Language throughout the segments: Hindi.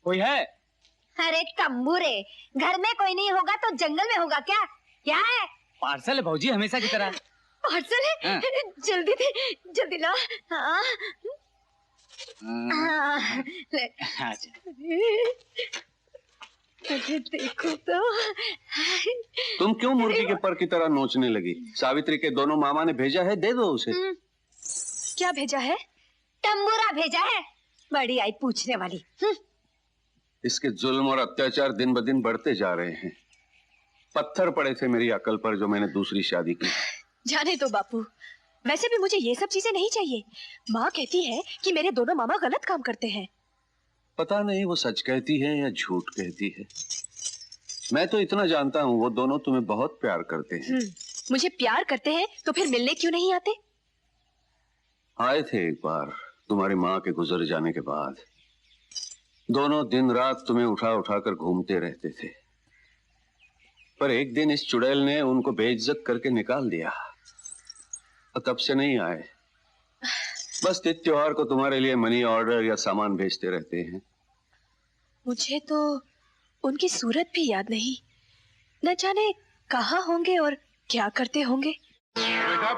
कोई है? अरे तंबूरे, घर में कोई नहीं होगा तो जंगल में होगा क्या? क्या है? पार्सल है भौजी, हमेशा की तरह। पार्सल है? हाँ। जल्दी दे, जल्दी ला। हाँ। ले। मुझे देखो तो। तुम क्यों मुर्गी के पर की तरह नोचने लगी? सावित्री के दोनों मामा ने भेजा है, दे दो उसे। क्या भेजा है? तंबूरा भेजा है। बड़ी आई पूछने वाली। इसके जुल्म और अत्याचार दिन ब दिन बढ़ते जा रहे हैं। पत्थर पड़े थे मेरी अकल पर जो मैंने दूसरी शादी की। जाने दो बापू, वैसे भी मुझे ये सब चीजें नहीं चाहिए। माँ कहती है कि मेरे दोनों मामा गलत काम करते हैं। पता नहीं वो सच कहती है या झूठ कहती है। मैं तो इतना जानता हूँ, वो दोनों तुम्हें बहुत प्यार करते हैं। मुझे प्यार करते हैं तो फिर मिलने क्यों नहीं आते? आए थे एक बार तुम्हारी माँ के गुजर जाने के बाद। दोनों दिन रात तुम्हें उठा उठा कर घूमते रहते थे, पर एक दिन इस चुड़ैल ने उनको बेइज्जत करके निकाल दिया और तब से नहीं आए। बस त्योहार को तुम्हारे लिए मनी ऑर्डर या सामान भेजते रहते हैं। मुझे तो उनकी सूरत भी याद नहीं। न जाने कहाँ होंगे और क्या करते होंगे। बेटा,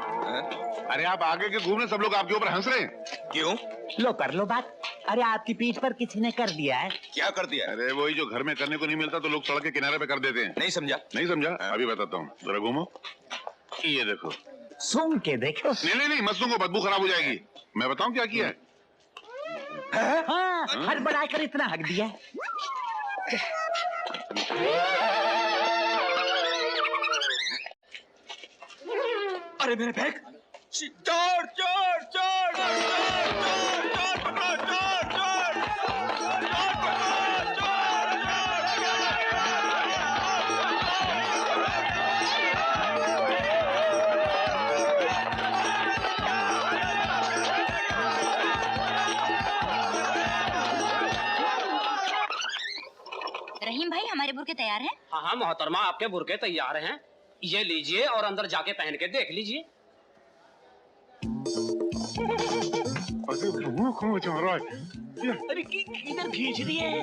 अरे आप आगे के घूमने, सब लोग आपके ऊपर हंस रहे हैं। क्यों? लो कर लो बात। अरे आपकी पीठ पर किसी ने कर दिया है। क्या कर दिया? अरे वही जो घर में करने को नहीं मिलता तो लोग सड़क के किनारे पे कर देते हैं। नहीं समझा? नहीं समझा? अभी बताता हूँ, जरा घूमो। ये देखो। सूंघ के देखो। नहीं, मत सूंघो, बदबू खराब हो जाएगी। मैं बताऊं क्या किया है? हाँ, हड़बड़ा कर इतना हक दिया। अरे मेरे बैग! चोर चोर चोर चोर चोर पकड़ो, चोर चोर चोर पकड़ो, चोर रहीम भाई, हमारे बुर्के तैयार हैं? हाँ हाँ मोहतरमा, आपके बुर्के तैयार हैं। ये लीजिए और अंदर जाके पहन के देख लीजिए। अरे वो कौन बचा रहा है? अरे किधर खींच रही है?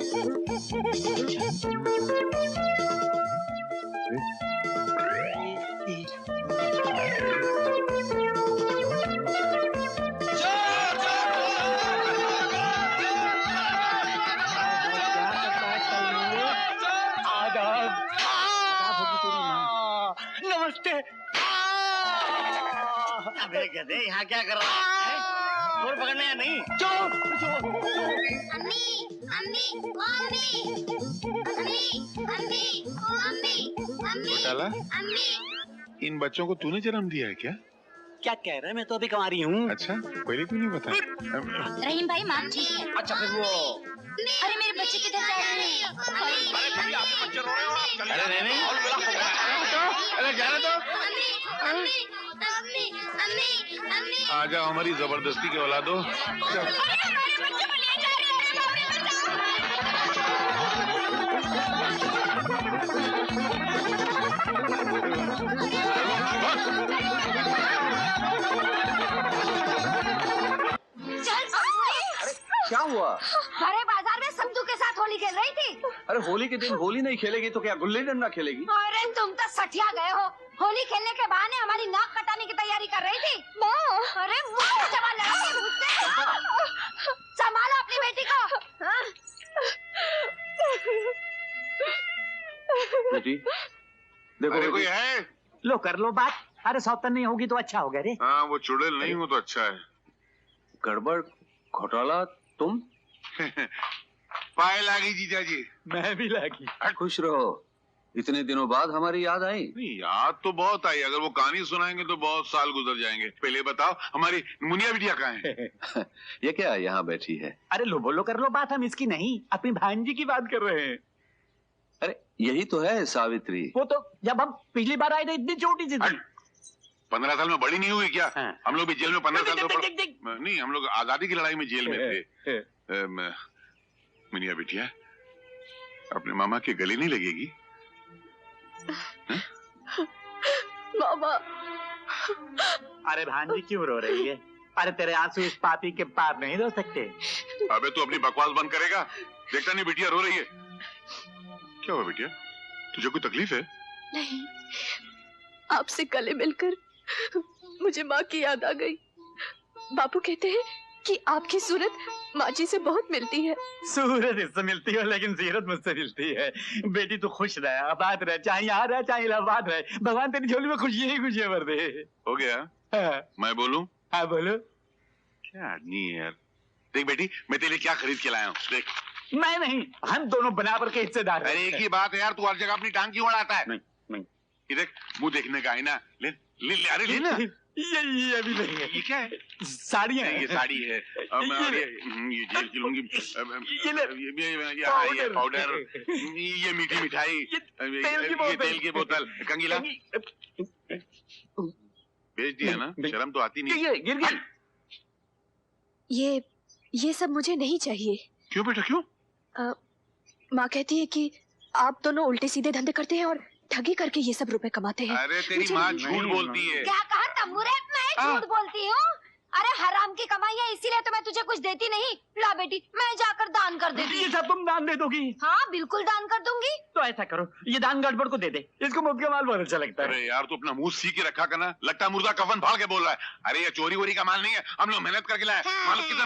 नमस्ते। अबे गधे, यहाँ क्या कर रहा है? चोर पकड़ने या नहीं? चोर चोर। अम्मी अम्मी अम्मी अम्मी अम्मी अम्मी घोटाला, अम्मी। इन बच्चों को तूने जन्म दिया है क्या? क्या कह रहे हैं? मैं तो अभी कुंवारी हूँ। अच्छा, पहले क्यों नहीं बताया? रहीम भाई माफ कीजिए। अच्छा फिर वो अरे मेरे बच्चे किधर जा रहे हैं? अरे नहीं, अरे जाने दो। आ जाओ, हमारी जबरदस्ती के औलादो। क्या हुआ? अरे बाजार में समझू के साथ होली खेल रही थी। अरे होली के दिन होली नहीं खेलेगी तो क्या गुल्ली डंडा खेलेगी? अरे तुम तो सठिया गए हो। होली खेलने के बहाने हमारी नाक कटाने की तैयारी कर रही थी। माँ, अरे जवान लड़की मुझसे। संभालो अपनी बेटी को। बेटी देखो, अरे कोई है? लो कर लो बात। अरे सौतन नहीं होगी तो अच्छा हो गया रे। हाँ, वो चुड़ैल नहीं हो तो अच्छा है। गड़बड़ घोटाला तुम? पाए लागी जीजा जी। मैं भी लागी। खुश रहो, इतने दिनों बाद हमारी याद आई। नहीं, याद तो बहुत आई। अगर वो कहानी सुनाएंगे तो बहुत साल गुजर जाएंगे। पहले बताओ, हमारी मुनिया बिटिया कहाँ है? ये क्या यहाँ बैठी है? अरे लो बोलो कर लो बात, हम इसकी नहीं अपनी भांजी की बात कर रहे हैं। अरे यही तो है सावित्री। वो तो जब हम पिछली बार आए थे इतनी छोटी सी थी। 15 साल में बड़ी नहीं हुई क्या? हाँ। हम लोग भी जेल में 15 साल देख। नहीं, हम लोग आजादी की लड़ाई में जेल में थे। मुनिया बिटिया, अपने मामा के गले नहीं लगेगी? मामा। अरे भांजी क्यों रो रही है? अरे तेरे आंसू इस पापी के पार नहीं रो सकते। अबे तू अपनी बकवास बंद करेगा? देखता नहीं बिटिया रो रही है। क्या हुआ बिटिया, तुझे कोई तकलीफ है? नहीं, आपसे गले मिलकर मुझे माँ की याद आ गई। बापू कहते हैं कि आपकी सूरत माँ जी से बहुत मिलती है। सूरत इससे मिलती है लेकिन सीरत मुझसे मिलती है। बेटी तू खुश रहे, आबाद रहे, चाहे यहाँ रहे चाहे इलाहाबाद रहे, भगवान तेरी झोली में खुशियां ही खुशियां भर दे। हो गया? हाँ, मैं बोलूं? हाँ बोलो। क्या आदमी है यार। देख बेटी, मैं तेरे लिए क्या खरीद के लाया हूँ, देख। मैं नहीं, हम दोनों बराबर के हिस्सेदार हैं। अरे एक ही बात है यार, तू हर जगह अपनी टांग क्यों अड़ाता है? नहीं। ये देख, मुंह देखने का आईना ले ले ले, अरे ले ना। ये अभी नहीं है। ये क्या है? साड़ियाँ हैं। ये साड़ी है। ये जेल की लूंगी। ये पाउडर, ये मीठी मिठाई, ये तेल की बोतल, कंगीला बेच दिया ना, शर्म तो आती नहीं। ये गिर गई। ये सब मुझे नहीं चाहिए। क्यों बेटा, क्यों? माँ कहती है कि आप दोनों उल्टे सीधे धंधे करते हैं और ठगी करके ये सब रुपए कमाते हैं। अरे तेरी माँ झूठ बोलती है। क्या कहा तंबूरे? मैं झूठ बोलती हूँ? अरे हराम की कमाई है, इसीलिए तो मैं तुझे कुछ देती नहीं। ला बेटी, मैं जाकर दान कर देती। ये सब तुम दान दे दोगी? हाँ बिल्कुल दान कर दूंगी। तो ऐसा करो, ये दान गड़बड़ को दे दे, इसको मुफ्त का माल बहुत अच्छा लगता है। अरे यार तू अपना मुंह सी के रखा करना, लगता है मुर्दा कफन फाड़ के बोल रहा है। अरे ये चोरी वोरी का माल नहीं है, हम लोग मेहनत करके लाए। मालूम कितना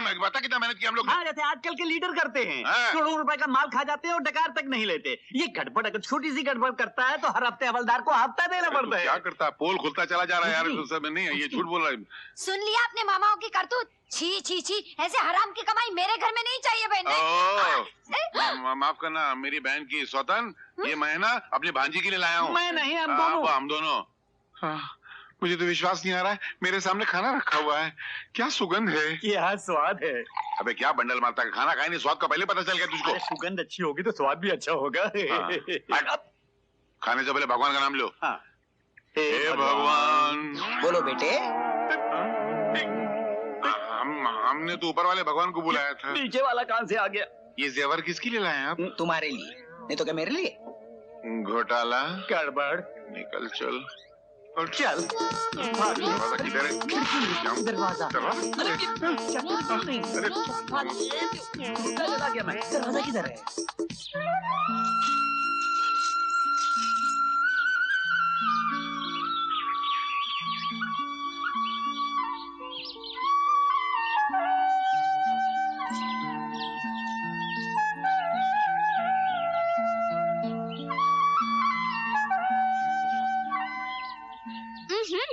मेहनत किया हम लोग। हाँ, जैसे आजकल के लीडर करते हैं, हाँ। करोड़ों रुपए का माल खा जाते हैं और डकार तक नहीं लेते। ये गड़बड़ अगर छोटी सी गड़बड़ करता है तो हर हफ्ते हवलदार को हफ्ता देना पड़ता है। क्या करता है, पोल खुलता चला जा रहा है यार। तो सब नहीं है, ये झूठ बोल रहा है। सुन लिया अपने मामाओं की करतूत। छी छी छी, ऐसे हराम की कमाई मेरे घर में नहीं चाहिए बहन। माफ करना मेरी बहन की सौतन, ये मैं ना अपनी भांजी के लिए लाया हूँ। मैं नहीं, हम दोनों। हम दोनों। मुझे तो विश्वास नहीं आ रहा है, मेरे सामने खाना रखा हुआ है, क्या सुगंध है। क्या स्वाद है। अबे क्या बंडल मारता है, खाना खाए नहीं, स्वाद का पहले पता चल गया तुझको। सुगंध अच्छी होगी तो स्वाद भी अच्छा होगा। खाने से पहले भगवान का नाम लो। हाँ। हे भगवान। बोलो बेटे। हमने तो ऊपर वाले भगवान को बुलाया था। नीचे वाला कहाँ से आ गया? ये जेवर किसके लिए लाए हैं आप? तुम्हारे लिए, नहीं तो क्या मेरे लिए? घोटाला गड़बड़। निकल चल और चल। दरवाजा किधर है? दरवाजा। दरवाजा किधर है?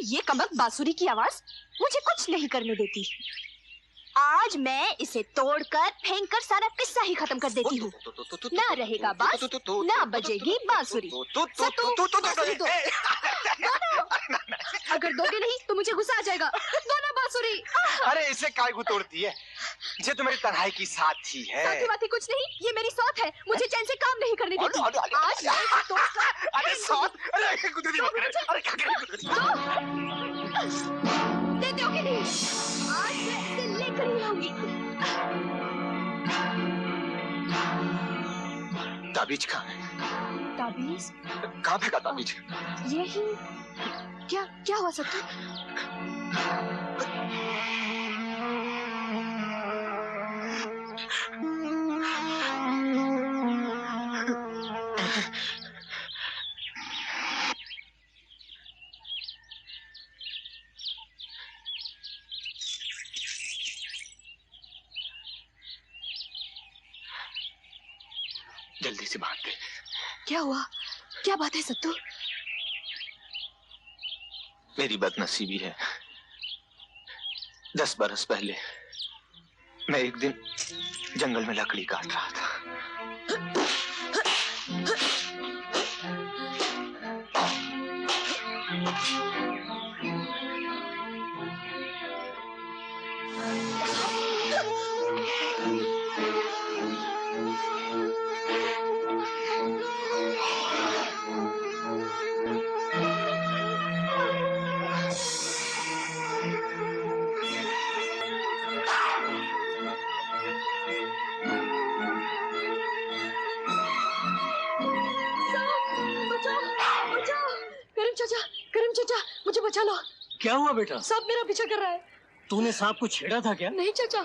ये कमक बांसुरी की आवाज मुझे कुछ नहीं करने देती। आज मैं इसे तोड़कर फेंक कर सारा किस्सा ही खत्म कर देती हूँ। ना रहेगा बांस, ना बजेगी बांसुरी। बांसुरी दो। अगर दोगे नहीं तो मुझे गुस्सा आ जाएगा। दोनों बांसुरी। अरे इसे काय को तोड़ती है, ये तो मेरी तन्हाई की साथी है। साथी वाथी कुछ नहीं, ये मेरी सौत है, मुझे चैन से काम नहीं करने देती। आज मैं इसे तोड़कर अरे सौत, अरे गुदरी मत करे, अरे क्या करे? देते हो कि नहीं? आज मैं इसे लेकर ही आऊंगी। ताबीज कहाँ है? ताबीज? कहाँ फेंका ताबीज? यही। क्या हुआ सत्तू? जल्दी से बांध दे। क्या हुआ? क्या बात है सत्तू? मेरी बदनसीबी है, 10 बरस पहले मैं एक दिन जंगल में लकड़ी काट रहा था। करीम चाचा, मुझे बचा लो। क्या हुआ बेटा? सांप मेरा पीछा कर रहा है। तूने सांप को छेड़ा था क्या? नहीं चाचा,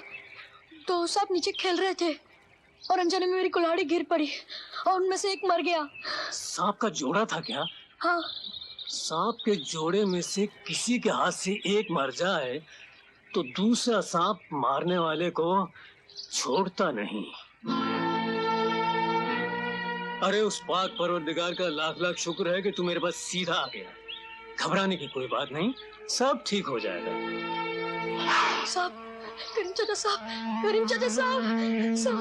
तो सांप नीचे खेल रहे थे और अनजाने में मेरी कुल्हाड़ी गिर पड़ी और उनमें से एक मर गया। सांप का जोड़ा था क्या? हाँ। सांप के जोड़े में से किसी के हाथ से एक मर जाए तो दूसरा सांप मारने वाले को छोड़ता नहीं। अरे उस पाक परवरदिगार का लाख लाख शुक्र है कि तू मेरे पास सीधा आ गया। घबराने की कोई बात नहीं, सब ठीक हो जाएगा। साहब, करीम चाचा साहब, करीम चाचा साहब, साहब,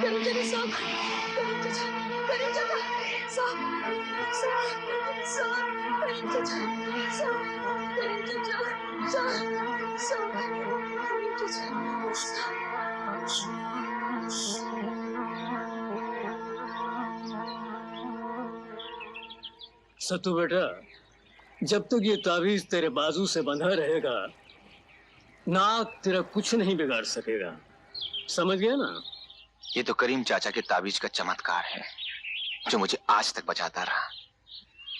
करीम चाचा साहब, करीम चाचा, करीम चाचा साहब, साहब, साहब, करीम चाचा साहब, करीम चाचा साहब, साहब, करीम चाचा साहब। सत्तू बेटा, जब तक ये ताबीज तेरे बाजू से बंधा रहेगा, नाक तेरा कुछ नहीं बिगाड़ सकेगा। समझ गया ना? ये तो करीम चाचा के ताबीज का चमत्कार है जो मुझे आज तक बचाता रहा,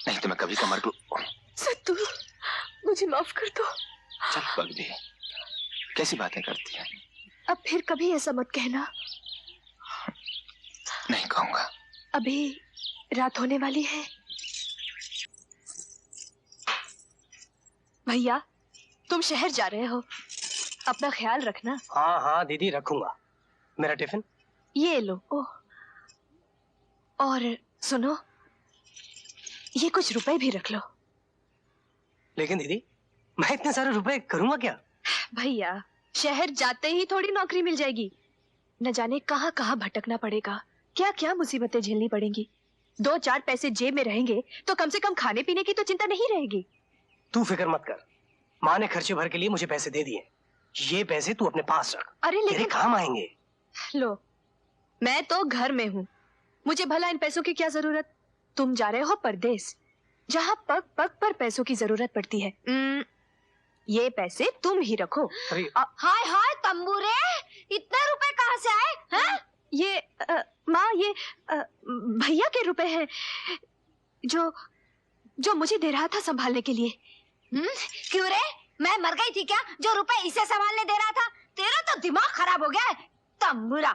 नहीं तो मैं कभी कमर को। सत्तू, मुझे माफ कर दो। चल पगली, कैसी बातें करती है? अब फिर कभी ऐसा मत कहना। नहीं कहूंगा। अभी रात होने वाली है। भैया, तुम शहर जा रहे हो, अपना ख्याल रखना। हाँ हाँ दीदी, रखूंगा। मेरा टिफिन ये लो। ओह, और सुनो, ये कुछ रुपए भी रख लो। लेकिन दीदी, मैं इतने सारे रुपए करूंगा क्या? भैया, शहर जाते ही थोड़ी नौकरी मिल जाएगी, न जाने कहाँ कहाँ भटकना पड़ेगा, क्या क्या मुसीबतें झेलनी पड़ेंगी। 2-4 पैसे जेब में रहेंगे तो कम से कम खाने पीने की तो चिंता नहीं रहेगी। तू फिक्र मत कर, माँ ने खर्चे भर के लिए मुझे पैसे दे दिए। ये पैसे तू अपने पास रख, अरे तेरे काम आएंगे। लो, मैं तो घर में हूँ, मुझे भला इन पैसों की क्या जरूरत। तुम जा रहे हो परदेस, जहाँ पग पग पर पैसों की जरूरत पड़ती है। ये पैसे तुम ही रखो। हाय हाय तंबूरे, इतने रुपए कहाँ से आए हैं? ये माँ, ये भैया के रुपए हैं जो मुझे दे रहा था संभालने के लिए। क्यों रे, मैं मर गई थी क्या जो रुपए इसे संभालने दे रहा था? तेरा तो दिमाग खराब हो गया है तंबूरा।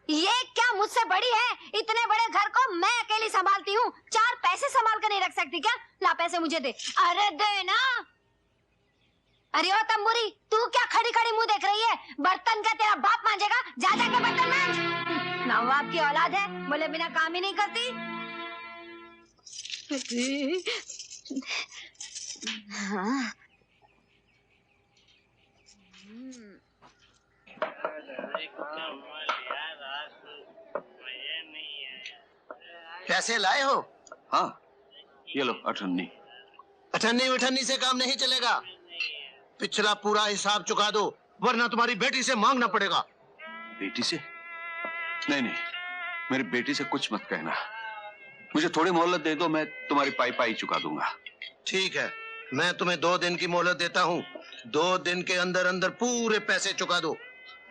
ये क्या मुझसे बड़ी है? इतने बड़े घर को मैं अकेली संभालती हूँ, 4 पैसे संभाल कर नहीं रख सकती क्या? ला पैसे मुझे दे। अरे दे ना। अरे ओ तंबूरी, तू क्या खड़ी खड़ी मुंह देख रही है? बर्तन का तेरा बाप मांजेगा, जा जाके बर्तन मांज। नवाब की औलाद है, बोले बिना काम ही नहीं करती। हाँ। पैसे लाए हो? हाँ, ये लो 98। अठन्नी से काम नहीं चलेगा। पिछला पूरा हिसाब चुका दो, वरना तुम्हारी बेटी से मांगना पड़ेगा। बेटी से? नहीं नहीं, मेरी बेटी से कुछ मत कहना। मुझे थोड़ी मोहलत दे दो, मैं तुम्हारी पाई पाई चुका दूंगा। ठीक है, मैं तुम्हें 2 दिन की मोहलत देता हूँ। 2 दिन के अंदर अंदर पूरे पैसे चुका दो,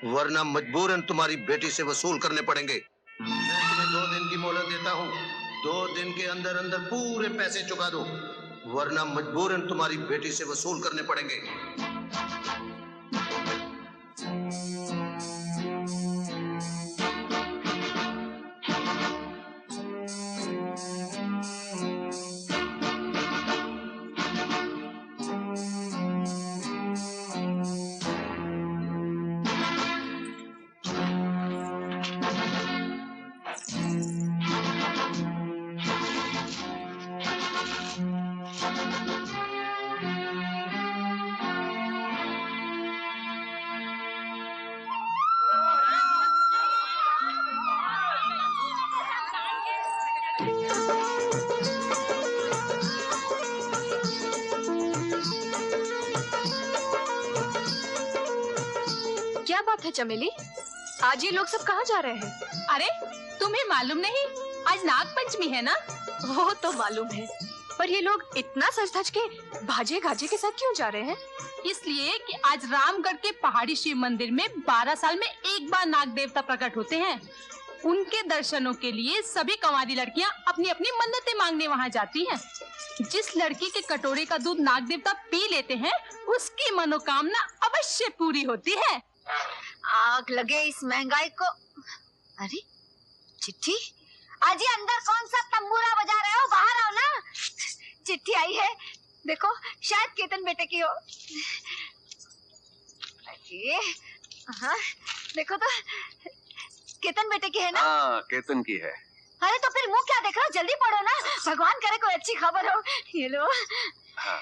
वरना मजबूरन तुम्हारी बेटी से वसूल करने पड़ेंगे। मैं तुम्हें 2 दिन की मोहलत देता हूँ। 2 दिन के अंदर अंदर पूरे पैसे चुका दो, वरना मजबूरन तुम्हारी बेटी से वसूल करने पड़ेंगे। क्या बात है चमेली, आज ये लोग सब कहाँ जा रहे हैं? अरे तुम्हें मालूम नहीं, आज नाग पंचमी है ना? वो तो मालूम है, पर ये लोग इतना सज धज के भाजे गाजे के साथ क्यों जा रहे हैं? इसलिए कि आज रामगढ़ के पहाड़ी शिव मंदिर में 12 साल में एक बार नाग देवता प्रकट होते हैं। उनके दर्शनों के लिए सभी कंवारी लड़कियां अपनी अपनी मन्नतें मांगने वहां जाती हैं। जिस लड़की के कटोरे का दूध नाग देवता पी लेते हैं, उसकी मनोकामना अब अवश्य पूरी होती है। आग लगे इस महंगाई को। अरे चिट्ठी, अजी अंदर कौन सा तंबूरा बजा रहे हो? बाहर आओ ना। चिट्ठी आई है, देखो शायद केतन बेटे की हो। अरे हाँ, देखो तो केतन बेटे की है ना? हाँ, केतन की है। अरे तो फिर मुंह क्या देख रहे हो? जल्दी पढ़ो ना, भगवान करे कोई अच्छी खबर हो। ये लो। हाँ।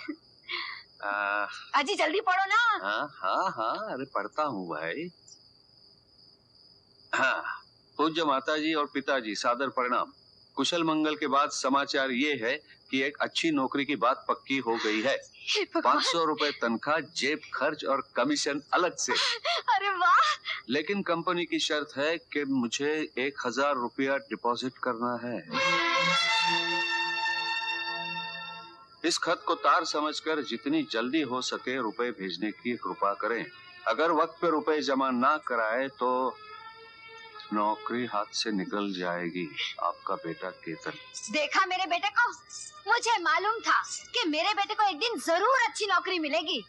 अजी जल्दी पढ़ो ना। हाँ हाँ हाँ, अरे पढ़ता हूँ भाई। हाँ, पूज्य माताजी और पिताजी सादर प्रणाम। कुशल मंगल के बाद समाचार ये है कि एक अच्छी नौकरी की बात पक्की हो गई है। 500 रुपए तनख्वाह, जेब खर्च और कमीशन अलग से। अरे वाह! लेकिन कंपनी की शर्त है कि मुझे 1000 रुपया डिपॉजिट करना है। इस खत को तार समझकर जितनी जल्दी हो सके रुपए भेजने की कृपा करें। अगर वक्त पे रुपए जमा ना कराए तो नौकरी हाथ से निकल जाएगी। आपका बेटा केतन। देखा मेरे बेटे को? मुझे मालूम था कि मेरे बेटे को एक दिन जरूर अच्छी नौकरी मिलेगी।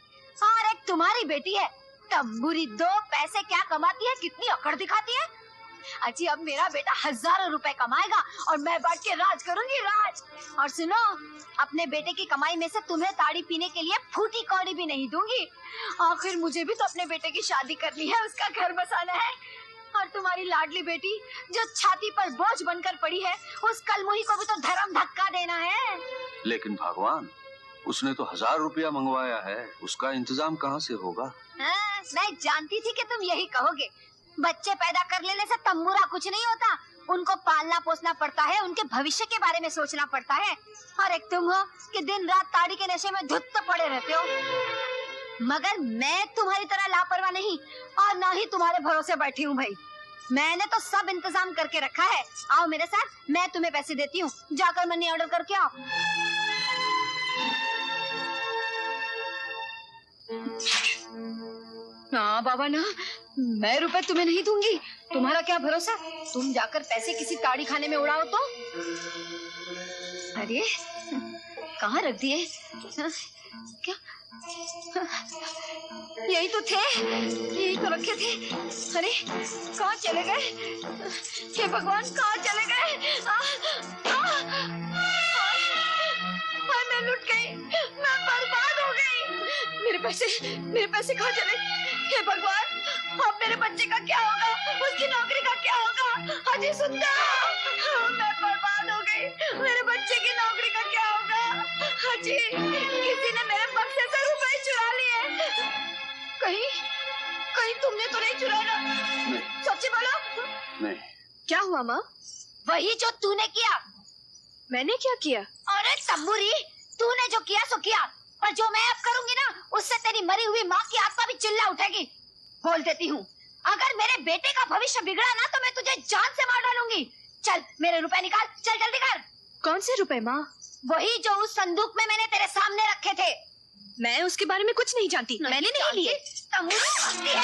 और एक तुम्हारी बेटी है, तंबूरी, 2 पैसे क्या कमाती है, कितनी अकड़ दिखाती है। अजी अब मेरा बेटा हजारों रुपए कमाएगा और मैं बैठ के राज करूंगी, राज। और सुनो, अपने बेटे की कमाई में से तुम्हें ताड़ी पीने के लिए फूटी कौड़ी भी नहीं दूंगी। आखिर मुझे भी तो अपने बेटे की शादी करनी है, उसका घर बसाना है। और तुम्हारी लाडली बेटी जो छाती पर बोझ बनकर पड़ी है, उस कलमुही को भी तो धर्म धक्का देना है। लेकिन भगवान, उसने तो 1000 रुपया मंगवाया है, उसका इंतजाम कहाँ से होगा? मैं जानती थी कि तुम यही कहोगे। बच्चे पैदा कर लेने से तंबूरा कुछ नहीं होता, उनको पालना पोसना पड़ता है, उनके भविष्य के बारे में सोचना पड़ता है। और एक तुम हो कि दिन रात ताड़ी के नशे में धुत पड़े रहते हो। मगर मैं तुम्हारी तरह लापरवाह नहीं और ना ही तुम्हारे भरोसे बैठी हूँ भाई। मैंने तो सब इंतजाम करके रखा है। आओ मेरे साथ, मैं तुम्हें पैसे देती हूँ, जाकर मनी ऑर्डर करके आओ। ना बाबा ना, मैं रुपए तुम्हें नहीं दूंगी। तुम्हारा क्या भरोसा, तुम जाकर पैसे किसी ताड़ी खाने में उड़ाओ तो। अरे कहाँ रख दिए? क्या यही तो थे, यही तो रखे थे। अरे कहाँ चले गए? हे भगवान, कहाँ चले गए? मैं लुट गई, मैं बर्बाद हो गई। मेरे पैसे कहाँ चले? हे भगवान, अब मेरे बच्चे का क्या होगा? उसकी नौकरी का क्या होगा? अजी सुंदर, मैं बर्बाद हो गई। मेरे बच्चे की नौकरी का क्या होगा? अजी, किसी ने मेरे बक्से से रुपए चुरा लिए। कहीं तुमने तो नहीं चुराया ना? सच्ची बोलो। नहीं। क्या हुआ माँ? वही जो तूने किया। मैंने क्या किया? अरे तंबूरी, तूने जो किया सो किया, पर जो मैं अब करूंगी ना, उससे तेरी मरी हुई माँ की आत्मा भी चिल्ला उठेगी। बोल देती हूँ, अगर मेरे बेटे का भविष्य बिगड़ा ना तो मैं तुझे जान से मार डालूंगी। चल मेरे रुपए निकाल, चल जल्दी कर। कौन से रुपए माँ? वही जो उस संदूक में मैंने तेरे सामने रखे थे। मैं उसके बारे में कुछ नहीं जानती, मैंने नहीं लिए। तंबूरी है।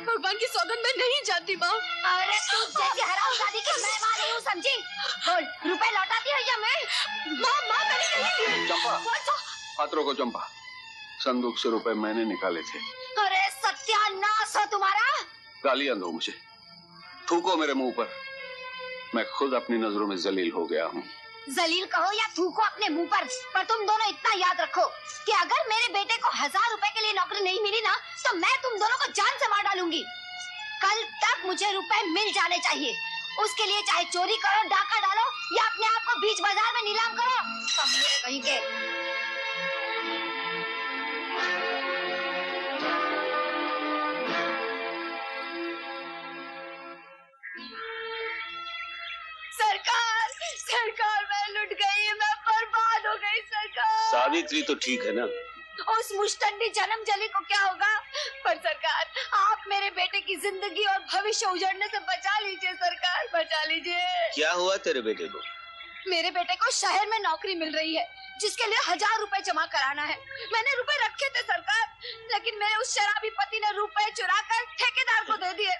भगवान की सौगंध मैं नहीं जानती माँ। अरे तू जैसी हरामजादी की मैं माँ नहीं हूँ, समझी? बोल, रुपए लौटाती है या मैं? माँ मैंने नहीं लिए। चंपा, हाथ रोको चंपा। संदूक से रुपए मैंने निकाले थे। अरे सत्यानाश हो तुम्हारा। गालियां दो मुझे, थूको मेरे मुंह पर। मैं खुद अपनी नजरों में जलील हो गया हूँ। जलील कहो या थूको अपने मुंह पर तुम दोनों इतना याद रखो कि अगर मेरे बेटे को 1000 रुपए के लिए नौकरी नहीं मिली ना, तो मैं तुम दोनों को जान से मार डालूंगी। कल तक मुझे रुपए मिल जाने चाहिए। उसके लिए चाहे चोरी करो, डाका डालो या अपने आप को बीच बाजार में नीलाम करो। कहीं के सरकार, मैं लुट गई, मैं बर्बाद हो गई। सरकार, सावित्री तो ठीक है ना? उस मुश्तंडी जन्म जली को क्या होगा? पर सरकार, आप मेरे बेटे की जिंदगी और भविष्य उजड़ने से बचा लीजिए। सरकार, बचा लीजिए। क्या हुआ तेरे बेटे को? मेरे बेटे को शहर में नौकरी मिल रही है, जिसके लिए 1000 रुपए जमा कराना है। मैंने रुपए रखे थे सरकार, लेकिन मेरे उस शराबी पति ने रुपए चुरा कर ठेकेदार को दे दिए।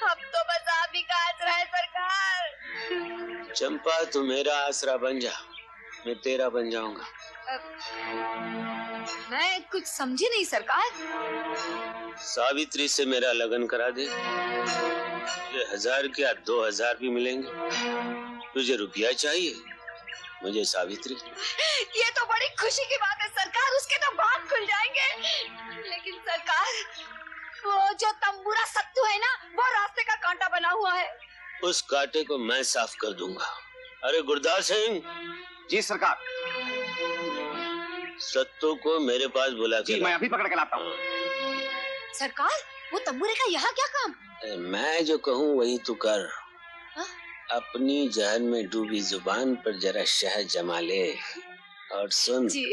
अब तो बस आप ही का आसरा है सरकार। चंपा तू मेरा आसरा बन जा, मैं तेरा बन जाऊंगा। मैं कुछ समझी नहीं सरकार। सावित्री से मेरा लगन करा दे, तुझे 1000 क्या 2000 भी मिलेंगे। तुझे रुपया चाहिए, मुझे सावित्री। ये तो बड़ी खुशी की बात है सरकार, उसके तो बात खुल जाएंगे। लेकिन सरकार, वो जो तंबूरा सत्तू है ना, वो रास्ते का कांटा बना हुआ है। उस कांटे को मैं साफ कर दूंगा। अरे गुरदास सिंह। जी सरकार। सत्तू को मेरे पास बुला के जी मैं अभी पकड़ के लाता हूँ। सरकार, वो तंबूरे का यहाँ क्या काम? मैं जो कहूँ वही तू कर। हा? अपनी जहन में डूबी जुबान पर जरा शहद जमा ले और सुन। जी।